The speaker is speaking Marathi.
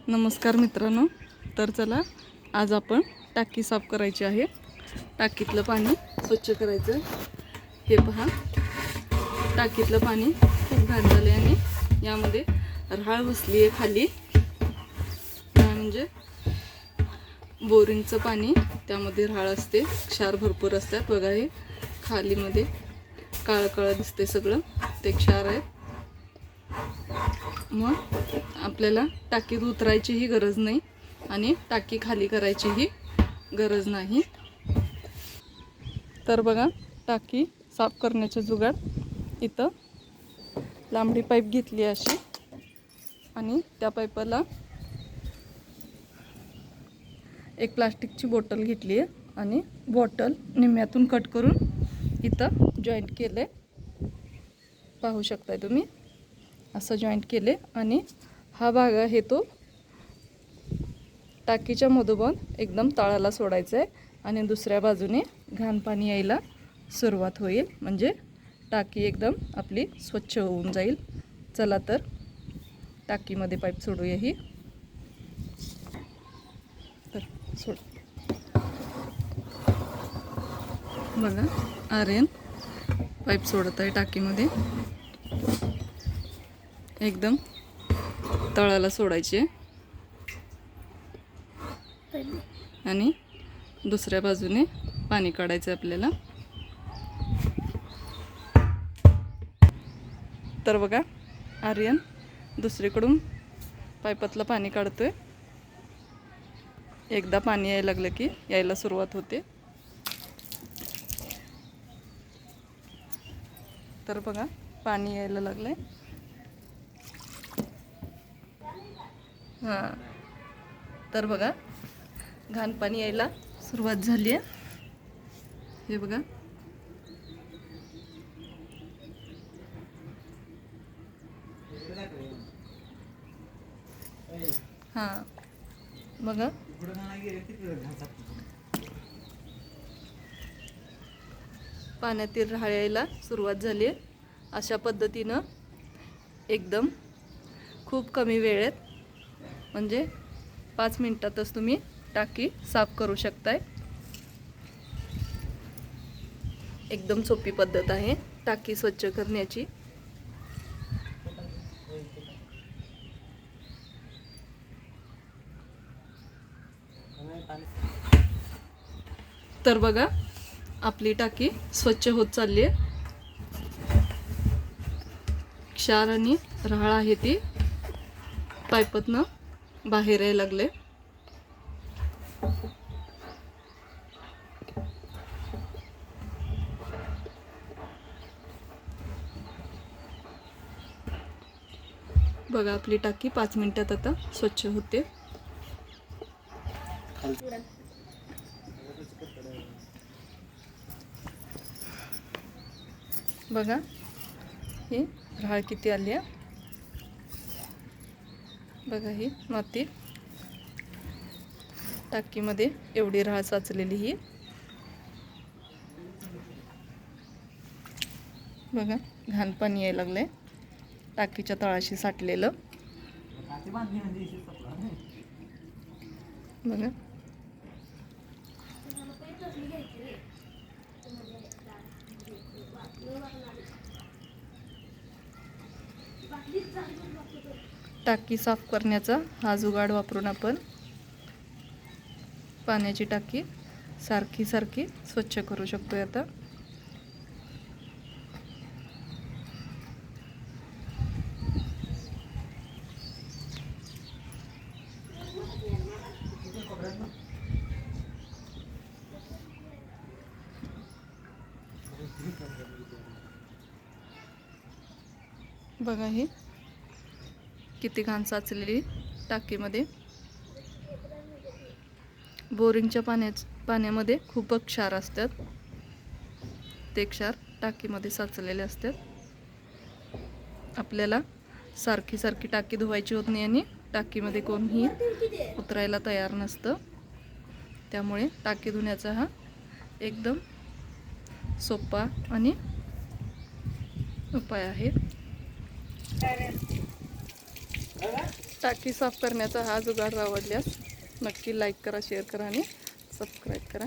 नमस्कार मित्रांनो, तर चला आज आपण टाकी साफ करायची आहे। टाकीतलं पाणी स्वच्छ करायचं। हे पहा, टाकीतलं पाणी खूप घाण झाले आणि यामध्ये राळ बसली आहे खाली। म्हणजे बोरिंगचं पाणी, त्यामध्ये राळ असते, क्षार भरपूर असतात। बघा, हे खाली मध्ये काळं काळं दिसते, सगळं ते क्षार आहे। मग आपल्याला टाकीत उतरायचीही गरज नाही आणि टाकी खाली करायचीही गरज नाही। तर बघा, टाकी साफ करण्याचे जुगाड इथं लांबडी पाईप घेतली अशी, आणि त्या पाईपाला एक प्लास्टिकची बॉटल घेतली आहे आणि बॉटल निम्म्यातून कट करून इथं जॉईंट केले। पाहू शकता तुम्ही, असं जॉईंट केले आणि हा भाग आहे तो टाकीच्या मधोमध एकदम तळाला सोडायचा आहे आणि दुसऱ्या बाजूने घाण पाणी यायला सुरुवात होईल, म्हणजे टाकी एकदम आपली स्वच्छ होऊन जाईल। चला तर टाकीमध्ये पाईप सोडूया। ही तर सोड। बघा, आर्यन पाईप सोडत आहे टाकीमध्ये, एकदम तळाला सोडायचे आणि दुसऱ्या बाजूने पाणी काढायचं आपल्याला। तर बघा, आर्यन दुसरीकडून पाईपातलं पाणी काढतोय। एकदा पाणी यायला लागलं की यायला सुरुवात होते। तर बघा, पाणी यायला लागलंय। हां, तर बघा, घाण पाणी यायला सुरुवात झाली आहे। हे बघा, हां बघा, पाण्यातील राळ यायला सुरुवात झाली आहे। अशा पद्धतीनं एकदम खूप कमी वेळेत, म्हणजे 5 मिनिटातच तुम्ही टाकी साफ करू शकताय। एकदम सोपी पद्धत आहे टाकी स्वच्छ करण्याची। तर बघा, आपली टाकी स्वच्छ होत चालली आहे। क्षार आणि राळ आहे ती पाईपातनं बाहेर यायला लागले। बघा, आपली टाकी 5 मिनिटात आता स्वच्छ होते। बघा, ही राळ किती आली आहे। बघा, ही माती टाकीमध्ये एवढी राळ साचलेली ही। बघा, घाण पाणी यायला लागलंय टाकीच्या तळाशी साठलेलं। बघा, टाकी साफ करण्याचा हा जुगाड वापरून आपण पाण्याची टाकी सारखी सारखी स्वच्छ करू शकतोय आता। बघा, ही किती घाण साचलेली टाकीमध्ये। बोरिंगच्या पाण्यामध्ये खूप क्षार असतात, ते क्षार टाकीमध्ये साचलेले असतात। आपल्याला सारखी सारखी टाकी धुवायची होत नाही आणि टाकीमध्ये कोणीही उतरायला तयार नसतं। त्यामुळे टाकी धुण्याचा हा एकदम सोपा आणि उपाय आहे। टाकी साफ करण्याचा हा जुगाड आवडल्यास नक्की लाईक करा, शेअर करा आणि सबस्क्राईब करा.